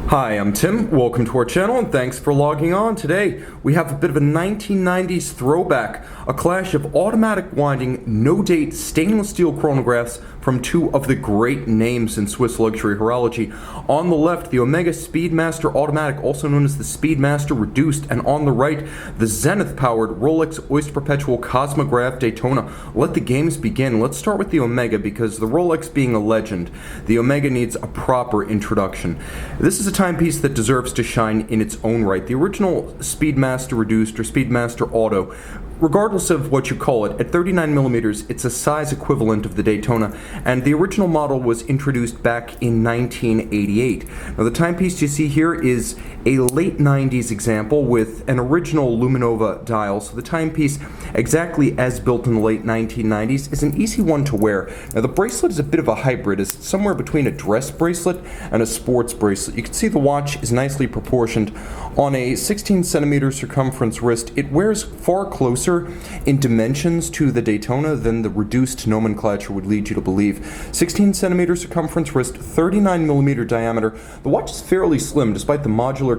Hi, I'm Tim. Welcome to our channel and thanks for logging on. Today we have a bit of a 1990s throwback, a clash of automatic winding, no-date stainless steel chronographs from two of the great names in Swiss luxury horology. On the left, the Omega Speedmaster Automatic, also known as the Speedmaster Reduced, and on the right, the Zenith-powered Rolex Oyster Perpetual Cosmograph Daytona. Let the games begin. Let's start with the Omega because the Rolex being a legend, the Omega needs a proper introduction. This is a timepiece that deserves to shine in its own right. The original Speedmaster Reduced or Speedmaster Auto, regardless of what you call it, at 39 millimeters, it's a size equivalent of the Daytona, and the original model was introduced back in 1988. Now the timepiece you see here is a late 90s example with an original Luminova dial, so the timepiece, exactly as built in the late 1990s, is an easy one to wear. Now the bracelet is a bit of a hybrid. It's somewhere between a dress bracelet and a sports bracelet. You can see the watch is nicely proportioned. On a 16 centimeter circumference wrist, it wears far closer in dimensions to the Daytona than the reduced nomenclature would lead you to believe. 16 centimeter circumference wrist, 39 millimeter diameter. The watch is fairly slim despite the modular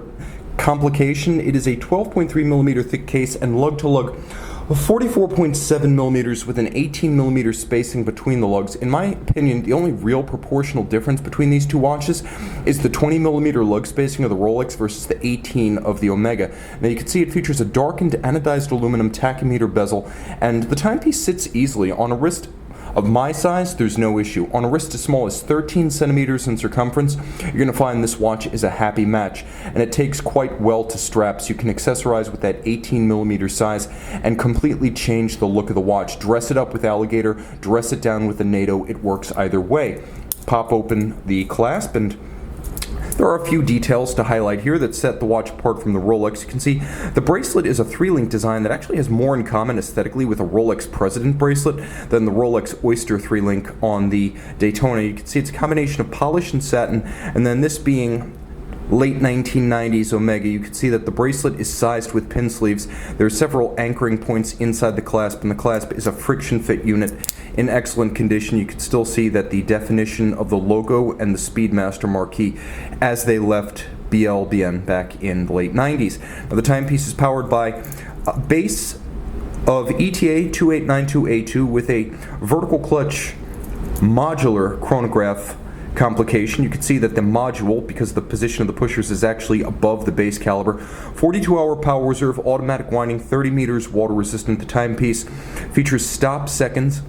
complication. It is a 12.3 millimeter thick case and lug-to-lug 44.7 millimeters with an 18 millimeter spacing between the lugs. In my opinion, the only real proportional difference between these two watches is the 20 millimeter lug spacing of the Rolex versus the 18 of the Omega. Now you can see it features a darkened anodized aluminum tachymeter bezel, and the timepiece sits easily on a wrist of my size. There's no issue. On a wrist as small as 13 centimeters in circumference, you're going to find this watch is a happy match, and it takes quite well to straps. You can accessorize with that 18 millimeter size and completely change the look of the watch. Dress it up with alligator, dress it down with a NATO. It works either way. Pop open the clasp, and there are a few details to highlight here that set the watch apart from the Rolex. You can see the bracelet is a three-link design that actually has more in common aesthetically with a Rolex President bracelet than the Rolex Oyster three-link on the Daytona. You can see it's a combination of polish and satin, and then this being late 1990s Omega, you can see that the bracelet is sized with pin sleeves. There are several anchoring points inside the clasp, and the clasp is a friction fit unit in excellent condition. You can still see that the definition of the logo and the Speedmaster marquee as they left BLBN back in the late 90s. Now the timepiece is powered by a base of ETA 2892A2 with a vertical clutch modular chronograph complication. You can see that the module, because the position of the pushers is actually above the base caliber. 42-hour power reserve, automatic winding, 30 meters, water resistant. The timepiece features stop seconds,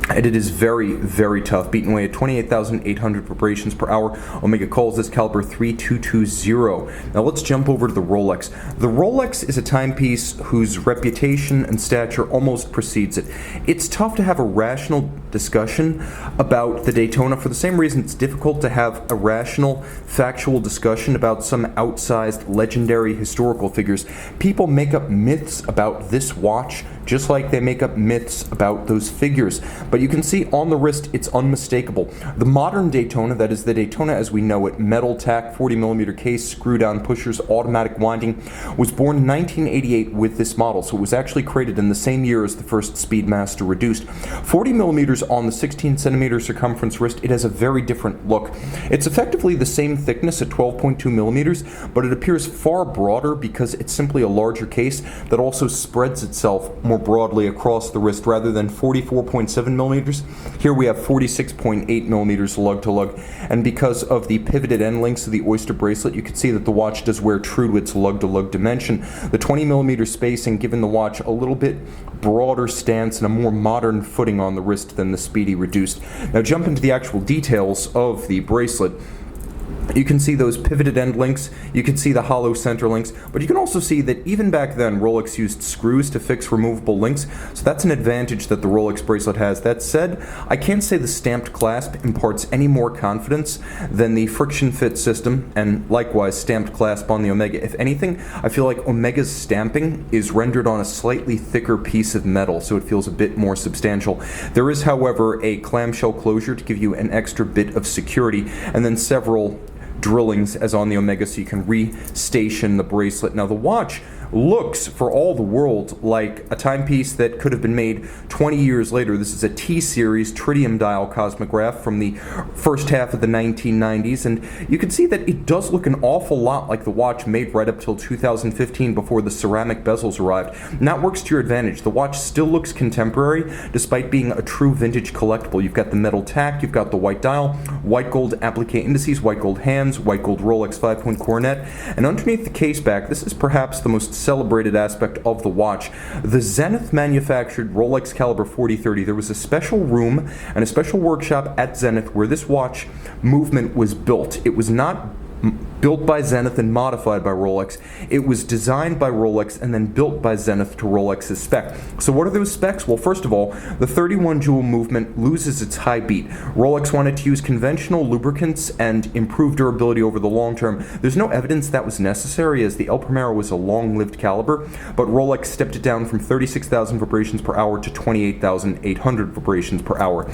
and it is very, very tough, beating away at 28,800 vibrations per hour. Omega calls this caliber 3220. Now let's jump over to the Rolex. The Rolex is a timepiece whose reputation and stature almost precedes it. It's tough to have a rational discussion about the Daytona for the same reason it's difficult to have a rational, factual discussion about some outsized, legendary historical figures. People make up myths about this watch just like they make up myths about those figures. But you can see on the wrist, it's unmistakable. The modern Daytona, that is the Daytona as we know it, metal tack, 40 millimeter case, screw down pushers, automatic winding, was born in 1988 with this model, so it was actually created in the same year as the first Speedmaster Reduced. 40 millimeters on the 16 centimeter circumference wrist, it has a very different look. It's effectively the same thickness at 12.2 millimeters, but it appears far broader because it's simply a larger case that also spreads itself more broadly across the wrist. Rather than 44.7 millimeters, here we have 46.8 millimeters lug to lug, and because of the pivoted end links of the Oyster bracelet, you can see that the watch does wear true to its lug to lug dimension. The 20 millimeter spacing given the watch a little bit broader stance and a more modern footing on the wrist than the Speedy Reduced. Now jump into the actual details of the bracelet. You can see those pivoted end links, you can see the hollow center links, but you can also see that even back then Rolex used screws to fix removable links, so that's an advantage that the Rolex bracelet has. That said, I can't say the stamped clasp imparts any more confidence than the friction fit system, and likewise stamped clasp on the Omega. If anything, I feel like Omega's stamping is rendered on a slightly thicker piece of metal, so it feels a bit more substantial. There is, however, a clamshell closure to give you an extra bit of security, and then several drillings as on the Omega so you can re-station the bracelet. Now the watch looks for all the world like a timepiece that could have been made 20 years later. This is a T-series tritium dial Cosmograph from the first half of the 1990s, and you can see that it does look an awful lot like the watch made right up till 2015 before the ceramic bezels arrived. And that works to your advantage. The watch still looks contemporary despite being a true vintage collectible. You've got the metal tack, you've got the white dial, white gold applique indices, white gold hands, white gold Rolex 5-point coronet, and underneath the case back, this is perhaps the most celebrated aspect of the watch. The Zenith manufactured Rolex caliber 4030. There was a special room and a special workshop at Zenith where this watch movement was built. It was not built by Zenith and modified by Rolex. It was designed by Rolex and then built by Zenith to Rolex's spec. So what are those specs? Well, first of all, the 31 jewel movement loses its high beat. Rolex wanted to use conventional lubricants and improve durability over the long term. There's no evidence that was necessary, as the El Primero was a long-lived caliber, but Rolex stepped it down from 36,000 vibrations per hour to 28,800 vibrations per hour.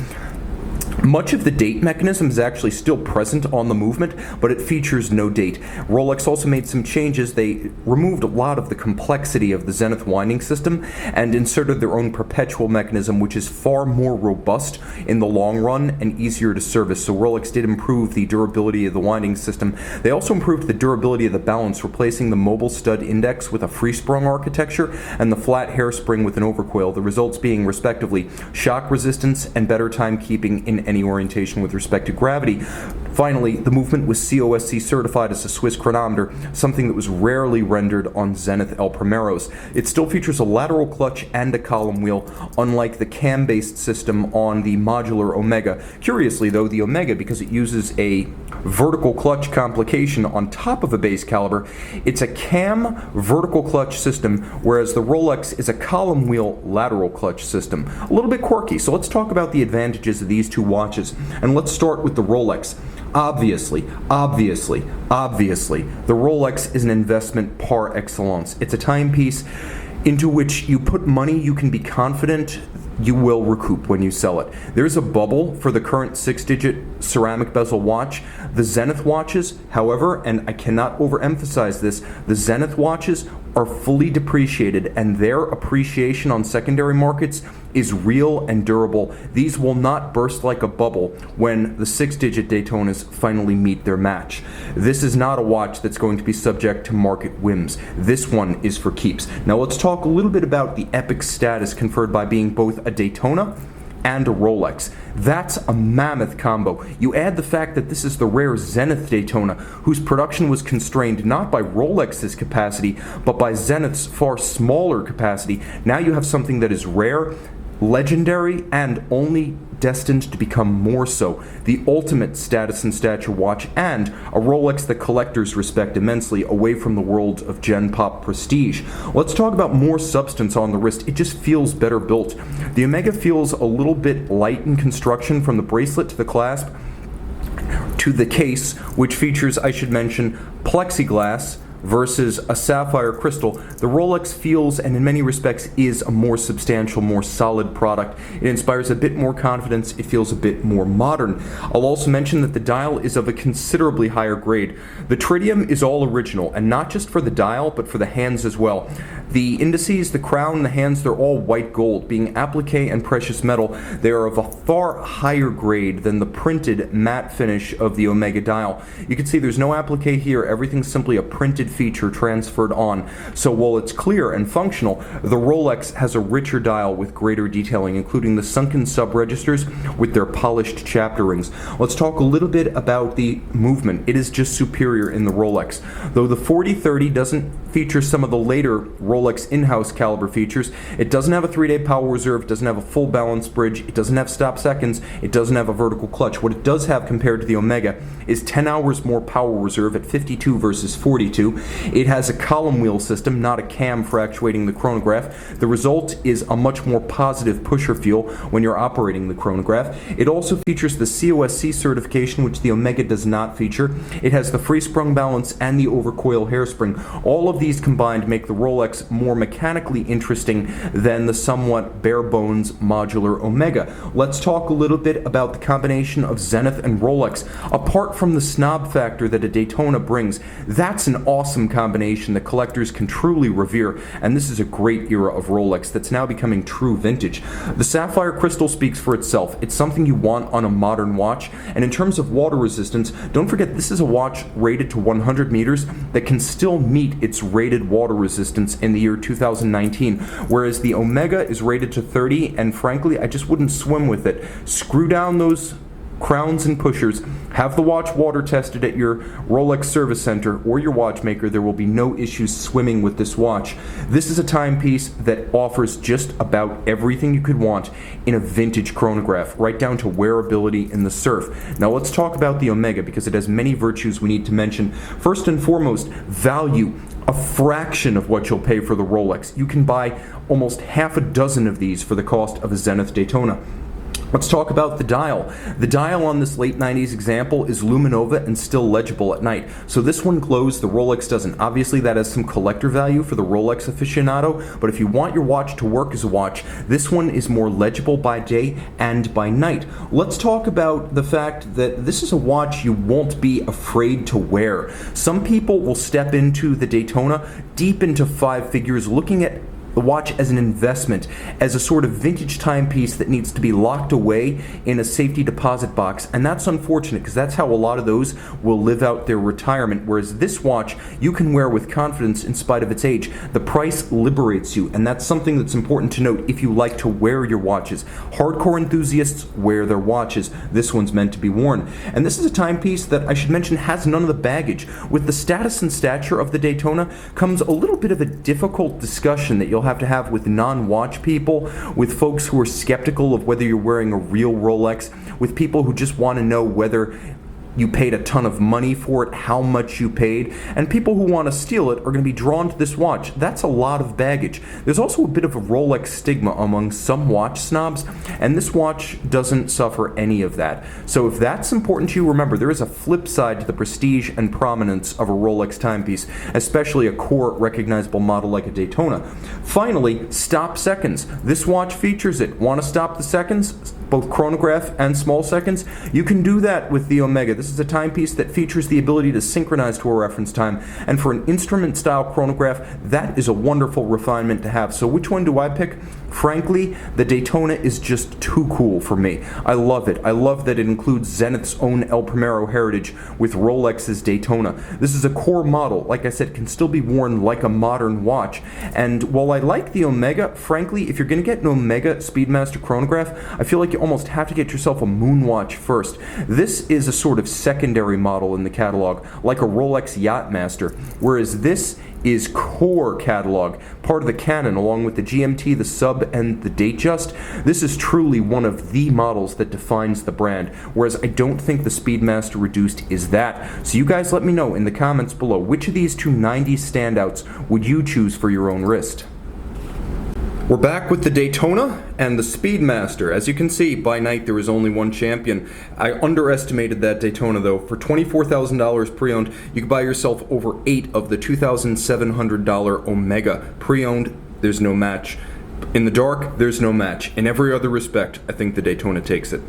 Much of the date mechanism is actually still present on the movement, but it features no date. Rolex also made some changes. They removed a lot of the complexity of the Zenith winding system and inserted their own Perpetual mechanism, which is far more robust in the long run and easier to service. So Rolex did improve the durability of the winding system. They also improved the durability of the balance, replacing the mobile stud index with a free-sprung architecture and the flat hairspring with an overcoil, the results being respectively shock resistance and better timekeeping in any orientation with respect to gravity. Finally, the movement was COSC certified as a Swiss chronometer, something that was rarely rendered on Zenith El Primeros. It still features a lateral clutch and a column wheel, unlike the cam-based system on the modular Omega. Curiously, though, the Omega, because it uses a vertical clutch complication on top of a base caliber, it's a cam vertical clutch system, whereas the Rolex is a column wheel lateral clutch system. A little bit quirky, so let's talk about the advantages of these two watches, and let's start with the Rolex. Obviously, the Rolex is an investment par excellence. It's a timepiece into which you put money you can be confident you will recoup when you sell it. There's a bubble for the current 6-digit ceramic bezel watch. The Zenith watches, however, and I cannot overemphasize this, the Zenith watches are fully depreciated, and their appreciation on secondary markets is real and durable. These will not burst like a bubble when the 6-digit Daytonas finally meet their match. This is not a watch that's going to be subject to market whims. This one is for keeps. Now let's talk a little bit about the epic status conferred by being both a Daytona and a Rolex. That's a mammoth combo. You add the fact that this is the rare Zenith Daytona, whose production was constrained not by Rolex's capacity, but by Zenith's far smaller capacity. Now you have something that is rare, legendary, and only destined to become more so. The ultimate status and stature watch, and a Rolex that collectors respect immensely away from the world of Gen Pop prestige. Let's talk about more substance on the wrist. It just feels better built. The Omega feels a little bit light in construction, from the bracelet to the clasp to the case, which features, I should mention, plexiglass versus a sapphire crystal. The Rolex feels, and in many respects is, a more substantial, more solid product. It inspires a bit more confidence. It feels a bit more modern. I'll also mention that the dial is of a considerably higher grade. The tritium is all original, and not just for the dial, but for the hands as well. The indices, the crown, the hands, they're all white gold. Being applique and precious metal, they are of a far higher grade than the printed matte finish of the Omega dial. You can see there's no applique here. Everything's simply a printed feature transferred on. So while it's clear and functional, the Rolex has a richer dial with greater detailing, including the sunken sub-registers with their polished chapter rings. Let's talk a little bit about the movement. It is just superior in the Rolex. Though the 4030 doesn't feature some of the later Rolex in-house caliber features, it doesn't have a 3-day power reserve, it doesn't have a full balance bridge, it doesn't have stop seconds, it doesn't have a vertical clutch. What it does have compared to the Omega is 10 hours more power reserve at 52 versus 42. It has a column wheel system, not a cam for actuating the chronograph. The result is a much more positive pusher feel when you're operating the chronograph. It also features the COSC certification, which the Omega does not feature. It has the free sprung balance and the overcoil hairspring. All of these combined make the Rolex more mechanically interesting than the somewhat bare bones modular Omega. Let's talk a little bit about the combination of Zenith and Rolex. Apart from the snob factor that a Daytona brings, that's an awesome awesome combination that collectors can truly revere, and this is a great era of Rolex that's now becoming true vintage. The sapphire crystal speaks for itself. It's something you want on a modern watch, and in terms of water resistance, don't forget this is a watch rated to 100 meters that can still meet its rated water resistance in the year 2019, whereas the Omega is rated to 30, and frankly, I just wouldn't swim with it. Screw down those crowns and pushers, have the watch water tested at your Rolex service center or your watchmaker. There will be no issues swimming with this watch. This is a timepiece that offers just about everything you could want in a vintage chronograph, right down to wearability in the surf. Now let's talk about the Omega because it has many virtues we need to mention. First and foremost, value. A fraction of what you'll pay for the Rolex. You can buy almost half a dozen of these for the cost of a Zenith Daytona. Let's talk about the dial. The dial on this late 90s example is luminova and still legible at night. So this one glows, the Rolex doesn't. Obviously that has some collector value for the Rolex aficionado, but if you want your watch to work as a watch, this one is more legible by day and by night. Let's talk about the fact that this is a watch you won't be afraid to wear. Some people will step into the Daytona deep into 5 figures looking at the watch as an investment, as a sort of vintage timepiece that needs to be locked away in a safety deposit box, and that's unfortunate because that's how a lot of those will live out their retirement, whereas this watch you can wear with confidence in spite of its age. The price liberates you, and that's something that's important to note if you like to wear your watches. Hardcore enthusiasts wear their watches. This one's meant to be worn. And this is a timepiece that I should mention has none of the baggage. With the status and stature of the Daytona comes a little bit of a difficult discussion that you'll have to have with non-watch people, with folks who are skeptical of whether you're wearing a real Rolex, with people who just want to know whether you paid a ton of money for it, how much you paid, and people who want to steal it are going to be drawn to this watch. That's a lot of baggage. There's also a bit of a Rolex stigma among some watch snobs, and this watch doesn't suffer any of that. So if that's important to you, remember there is a flip side to the prestige and prominence of a Rolex timepiece, especially a core recognizable model like a Daytona. Finally, stop seconds. This watch features it. Want to stop the seconds? Both chronograph and small seconds? You can do that with the Omega. This is a timepiece that features the ability to synchronize to a reference time, and for an instrument-style chronograph, that is a wonderful refinement to have. So which one do I pick? Frankly, the Daytona is just too cool for me. I love it. I love that it includes Zenith's own El Primero heritage with Rolex's Daytona. This is a core model. Like I said, can still be worn like a modern watch. And while I like the Omega, frankly, if you're going to get an Omega Speedmaster chronograph, I feel like you almost have to get yourself a moon watch first. This is a sort of secondary model in the catalog, like a Rolex Yachtmaster, whereas this is core catalog, part of the canon along with the GMT, the Sub, and the Datejust. This is truly one of the models that defines the brand, whereas I don't think the Speedmaster Reduced is that. So you guys let me know in the comments below, which of these two 90s standouts would you choose for your own wrist? We're back with the Daytona and the Speedmaster. As you can see, by night there is only one champion. I underestimated that Daytona though. For $24,000 pre-owned, you can buy yourself over 8 of the $2,700 Omega. Pre-owned, there's no match. In the dark, there's no match. In every other respect, I think the Daytona takes it.